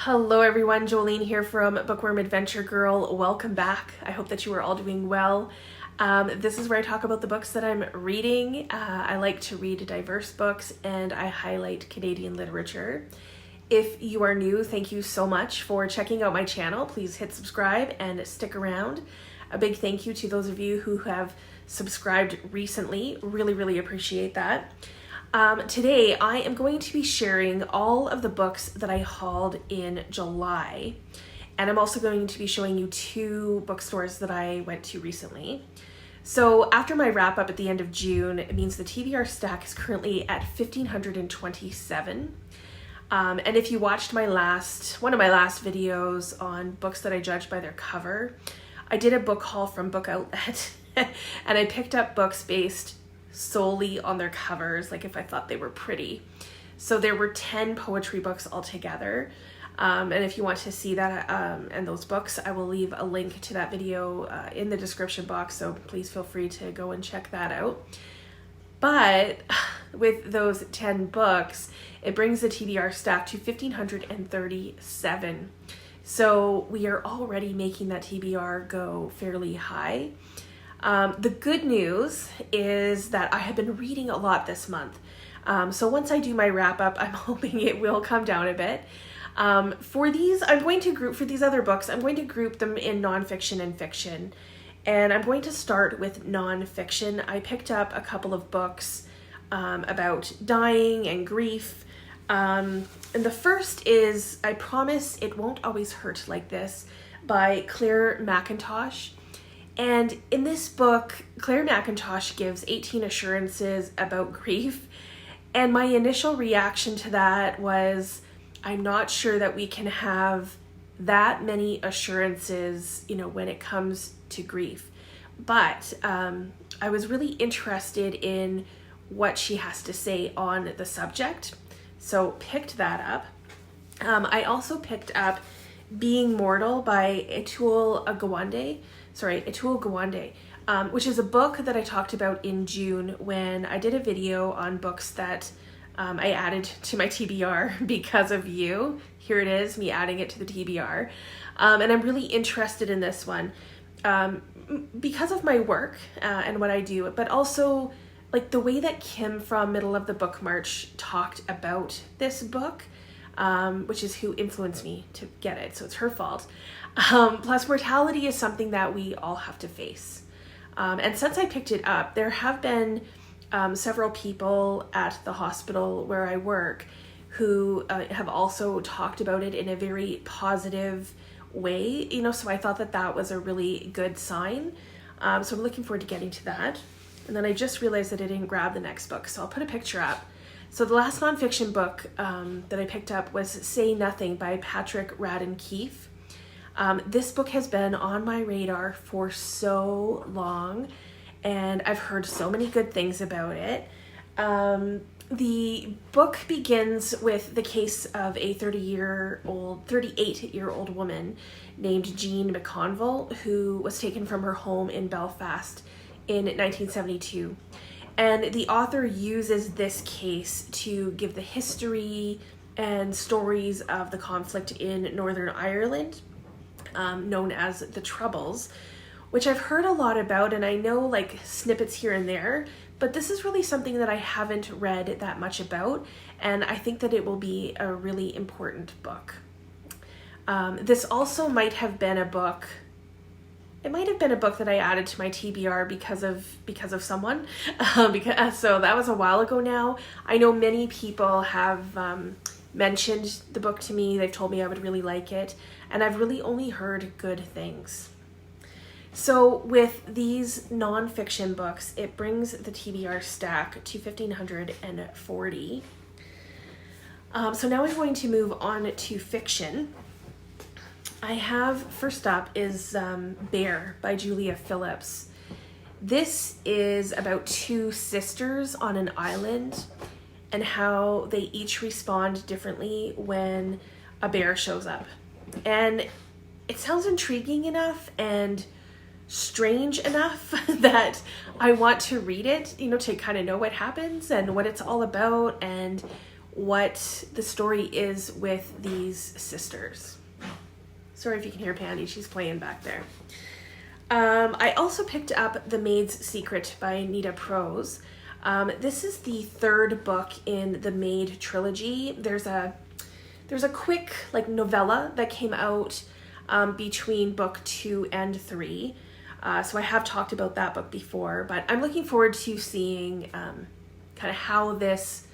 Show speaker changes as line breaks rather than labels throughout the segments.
Hello everyone, Jolene here from Bookworm Adventure Girl. Welcome back. I hope that you are all doing well. This is where I talk about the books that I'm reading. I like to read diverse books and I highlight Canadian literature. If you are new, thank you so much for checking out my channel. Please hit subscribe and stick around. A big thank you to those of you who have subscribed recently. Really appreciate that. Today I am going to be sharing all of the books that I hauled in July, and I'm also going to be showing you 2 bookstores that I went to recently. So after my wrap up at the end of June, it means the TBR stack is currently at 1,527. And if you watched one of my last videos on books that I judged by their cover, I did a book haul from Book Outlet and I picked up books based solely on their covers, like if I thought they were pretty. So there were 10 poetry books altogether. And if you want to see that and those books, I will leave a link to that video in the description box, so please feel free to go and check that out. But with those 10 books, it brings the TBR stack to 1,537. So we are already making that TBR go fairly high. The good news is that I have been reading a lot this month. So once I do my wrap up, I'm hoping it will come down a bit. For these other books, I'm going to group them in nonfiction and fiction. And I'm going to start with nonfiction. I picked up a couple of books about dying and grief. And the first is I Promise It Won't Always Hurt Like This by Clare Mackintosh. And in this book, Clare Mackintosh gives 18 assurances about grief. And my initial reaction to that was, I'm not sure that we can have that many assurances, when it comes to grief. But I was really interested in what she has to say on the subject. So picked that up. I also picked up Being Mortal by Atul Gawande, which is a book that I talked about in June when I did a video on books that I added to my TBR because of you. Here it is, me adding it to the TBR. And I'm really interested in this one because of my work and what I do, but also like the way that Kim from Middle of the Book March talked about this book, which is who influenced me to get it, so it's her fault. Plus, mortality is something that we all have to face. And since I picked it up, there have been several people at the hospital where I work who have also talked about it in a very positive way, so I thought that that was a really good sign. So I'm looking forward to getting to that. And then I just realized that I didn't grab the next book, so I'll put a picture up. So the last nonfiction book that I picked up was Say Nothing by Radden Keefe. This book has been on my radar for so long, and I've heard so many good things about it. The book begins with the case of a 38-year-old woman named Jean McConville, who was taken from her home in Belfast in 1972. And the author uses this case to give the history and stories of the conflict in Northern Ireland, known as the Troubles, which I've heard a lot about, and I know like snippets here and there, but this is really something that I haven't read that much about, and I think that it will be a really important book. This also might have been a book. It might have been a book that I added to my TBR because of someone, so that was a while ago now. I know many people have mentioned the book to me. They've told me I would really like it, and I've really only heard good things. So with these nonfiction books, it brings the TBR stack to 1,540. So now I'm going to move on to fiction. I have, first up is Bear by Julia Phillips. This is about 2 sisters on an island and how they each respond differently when a bear shows up. And it sounds intriguing enough and strange enough that I want to read it, to kind of know what happens and what it's all about and what the story is with these sisters. Sorry if you can hear Pandy, she's playing back there. I also picked up The Maid's Secret by Nita Prose. This is the third book in the Maid trilogy. There's a quick like novella that came out between book 2 and 3. So I have talked about that book before, but I'm looking forward to seeing kind of how this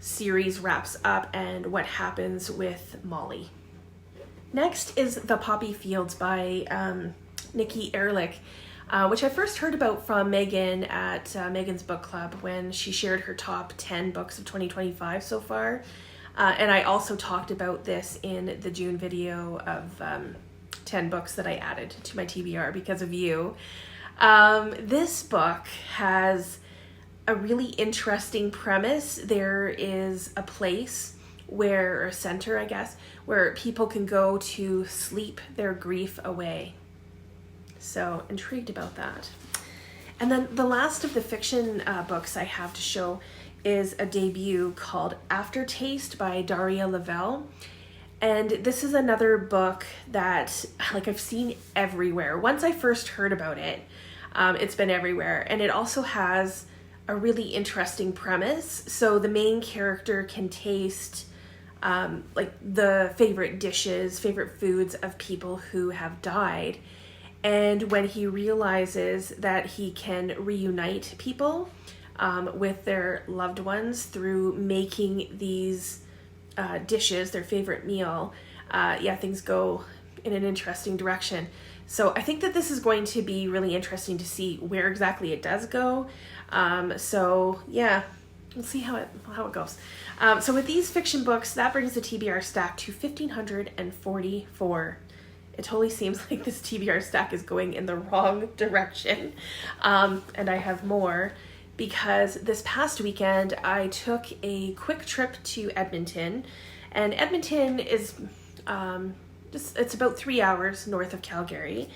series wraps up and what happens with Molly. Next is The Poppy Fields by Nikki Erlick, which I first heard about from Megan at Megan's Book Club when she shared her top 10 books of 2025 so far. And I also talked about this in the June video of 10 books that I added to my TBR because of you. This book has a really interesting premise. There is a place or a center, I guess, where people can go to sleep their grief away. So intrigued about that. And then the last of the fiction books I have to show is a debut called Aftertaste by Daria Lavelle. And this is another book that like I've seen everywhere. Once I first heard about it, it's been everywhere. And it also has a really interesting premise. So the main character can taste like the favorite dishes, favorite foods of people who have died. And when he realizes that he can reunite people with their loved ones through making these dishes, their favorite meal, things go in an interesting direction. So I think that this is going to be really interesting to see where exactly it does go. So yeah, we'll see how it goes. So with these fiction books, that brings the TBR stack to 1,544. It totally seems like this TBR stack is going in the wrong direction. And I have more because this past weekend I took a quick trip to Edmonton, and Edmonton is it's about 3 hours north of Calgary.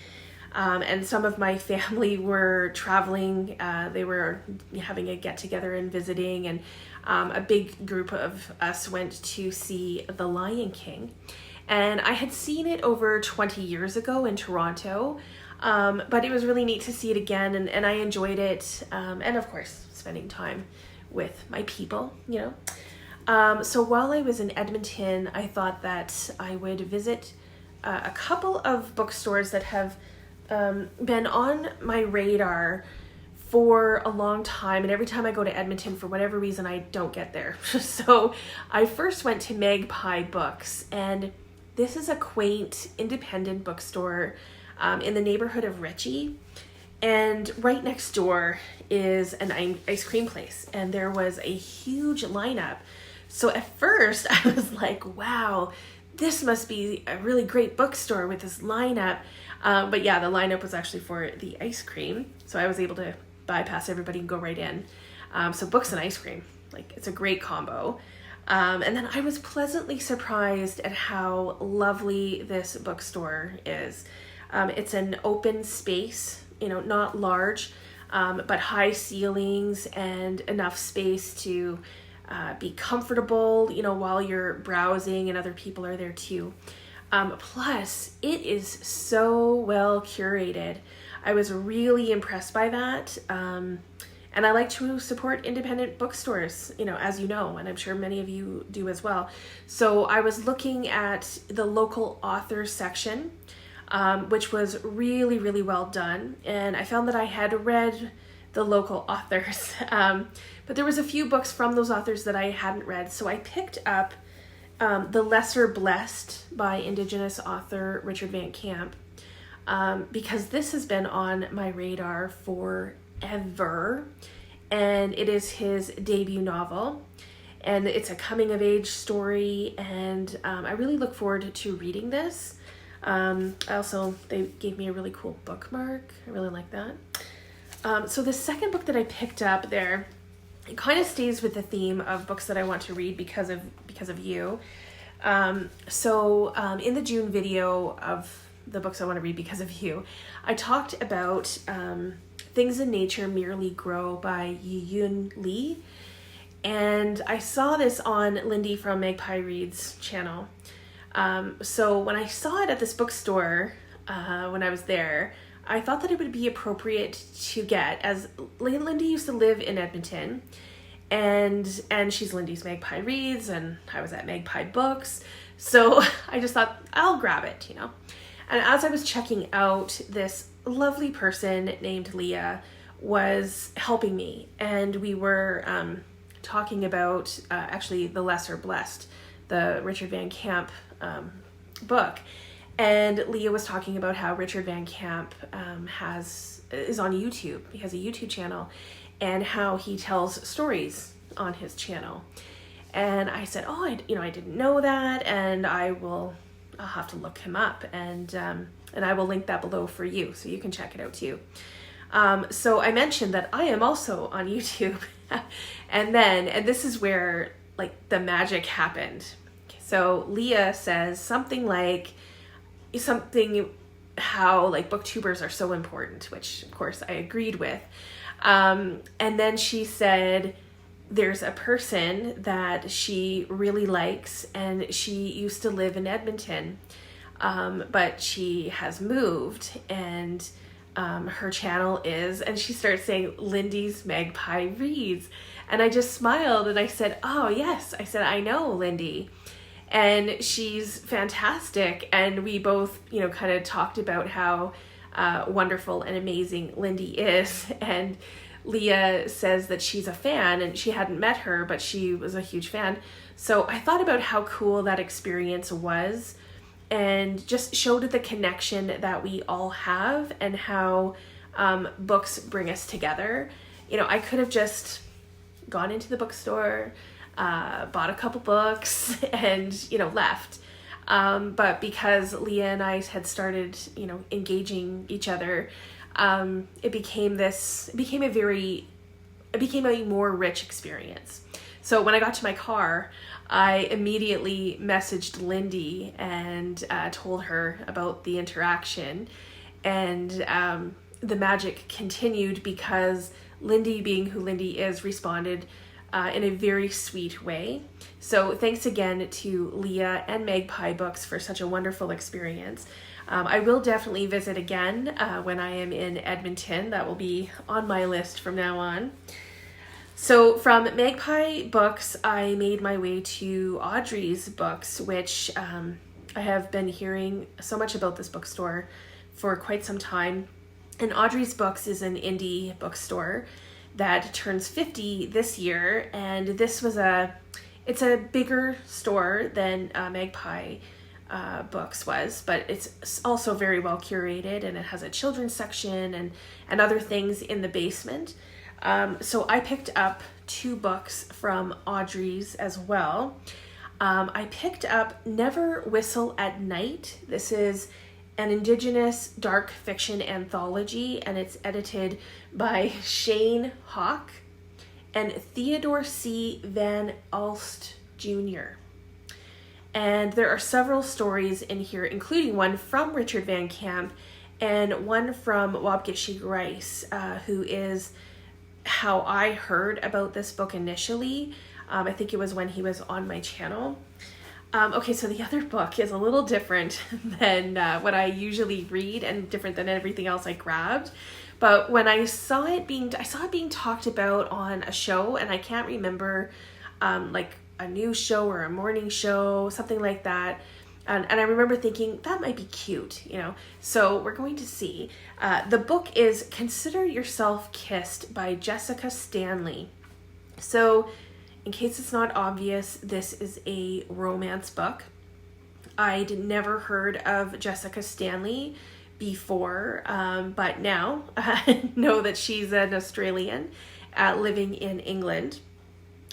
And some of my family were traveling. They were having a get together and visiting, and a big group of us went to see The Lion King. And I had seen it over 20 years ago in Toronto, but it was really neat to see it again, and I enjoyed it, and of course, spending time with my people, you know. So while I was in Edmonton, I thought that I would visit a couple of bookstores that have been on my radar for a long time, and every time I go to Edmonton, for whatever reason, I don't get there. So I first went to Magpie Books, and this is a quaint independent bookstore in the neighborhood of Ritchie, and right next door is an ice cream place, and there was a huge lineup. So at first I was like, wow, this must be a really great bookstore with this lineup. But yeah, the lineup was actually for the ice cream, so I was able to bypass everybody and go right in. So books and ice cream, like it's a great combo. And then I was pleasantly surprised at how lovely this bookstore is. It's an open space, you know, not large, but high ceilings and enough space to be comfortable, you know, while you're browsing and other people are there too. Plus, it is so well curated. I was really impressed by that. And I like to support independent bookstores, you know, as you know, and I'm sure many of you do as well. So I was looking at the local authors section, which was really, really well done. And I found that I had read the local authors, but there was a few books from those authors that I hadn't read. So I picked up The Lesser Blessed by Indigenous author Richard Van Camp, because this has been on my radar forever, and it is his debut novel, and it's a coming-of-age story, and I really look forward to reading this. They gave me a really cool bookmark. I really like that. So the second book that I picked up there, it kind of stays with the theme of books that I want to read because of you. In the June video of the books I want to read because of you, I talked about Things in Nature Merely Grow by Yiyun Lee. And I saw this on Lindy from Magpie Reads channel. So when I saw it at this bookstore, when I was there, I thought that it would be appropriate to get, as Lindy used to live in Edmonton, and she's Lindy's Magpie Reads, and I was at Magpie Books, so I just thought I'll grab it, you know. And as I was checking out, this lovely person named Leah was helping me, and we were talking about actually The Lesser Blessed, the Richard Van Camp book. And Leah was talking about how Richard Van Camp is on YouTube. He has a YouTube channel, and how he tells stories on his channel. And I said, oh, I didn't know that, and I'll have to look him up, and I will link that below for you, so you can check it out too. So I mentioned that I am also on YouTube, and this is where like the magic happened. So Leah says something how like booktubers are so important, which of course I agreed with. And then she said there's a person that she really likes, and she used to live in Edmonton, but she has moved, and her channel is, and she starts saying Lindy's Magpie Reads. And I just smiled and I said, oh yes, I said, I know Lindy. And she's fantastic. And we both, kind of talked about how wonderful and amazing Lindy is. And Leah says that she's a fan, and she hadn't met her, but she was a huge fan. So I thought about how cool that experience was, and just showed the connection that we all have, and how books bring us together. I could have just gone into the bookstore, bought a couple books, and left, but because Leah and I had started engaging each other, it became a more rich experience. So when I got to my car, I immediately messaged Lindy and told her about the interaction, and the magic continued, because Lindy, being who Lindy is, responded in a very sweet way. So thanks again to Leah and Magpie Books for such a wonderful experience. I will definitely visit again when I am in Edmonton. That will be on my list from now on. So from Magpie Books, I made my way to Audreys Books, which I have been hearing so much about this bookstore for quite some time. And Audreys Books is an indie bookstore that turns 50 this year, and it's a bigger store than Magpie Books was, but it's also very well curated, and it has a children's section and other things in the basement. So I picked up 2 books from Audreys as well. I picked up Never Whistle at Night. This is an Indigenous dark fiction anthology, and it's edited by Shane Hawk and Theodore C. Van Alst Jr. And there are several stories in here, including one from Richard Van Camp and one from Wabgishi Grice, who is how I heard about this book initially. I think it was when he was on my channel. Okay, so the other book is a little different than what I usually read, and different than everything else I grabbed. But when I saw it being talked about on a show, and I can't remember, like a news show or a morning show, something like that. And I remember thinking, that might be cute, So we're going to see. The book is Consider Yourself Kissed by Jessica Stanley. So in case it's not obvious, this is a romance book. I'd never heard of Jessica Stanley before, but now I know that she's an Australian living in England.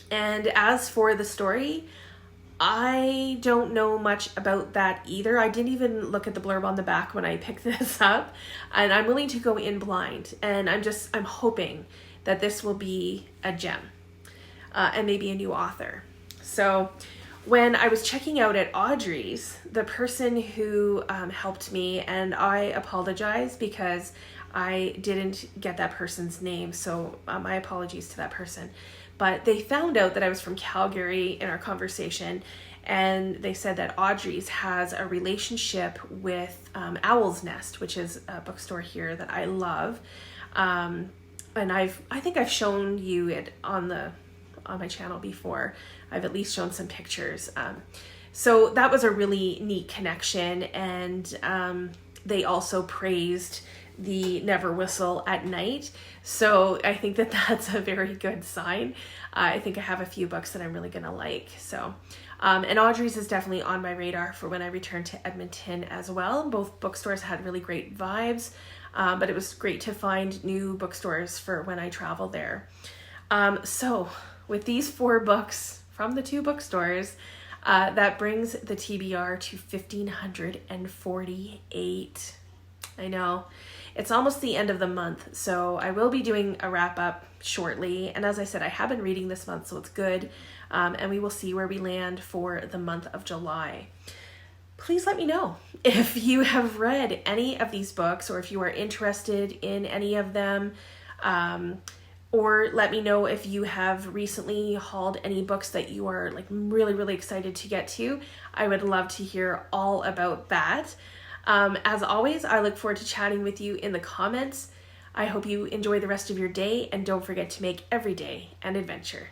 And as for the story, I don't know much about that either. I didn't even look at the blurb on the back when I picked this up, and I'm willing to go in blind, and I'm hoping that this will be a gem. And maybe a new author. So when I was checking out at Audrey's, the person who helped me, and I apologize because I didn't get that person's name, so my apologies to that person. but they found out that I was from Calgary in our conversation, and they said that Audreys has a relationship with Owl's Nest, which is a bookstore here that I love. And I think I've shown you it on my channel before. I've at least shown some pictures. So that was a really neat connection, and they also praised the Never Whistle at Night. So I think that that's a very good sign. I think I have a few books that I'm really gonna like. So, and Audreys is definitely on my radar for when I return to Edmonton as well. Both bookstores had really great vibes, but it was great to find new bookstores for when I travel there. So with these 4 books from the 2 bookstores, that brings the TBR to 1,548. I know. It's almost the end of the month, so I will be doing a wrap up shortly. And as I said, I have been reading this month, so it's good. And we will see where we land for the month of July. Please let me know if you have read any of these books, or if you are interested in any of them. Or let me know if you have recently hauled any books that you are like really, really excited to get to. I would love to hear all about that. As always, I look forward to chatting with you in the comments. I hope you enjoy the rest of your day, and don't forget to make every day an adventure.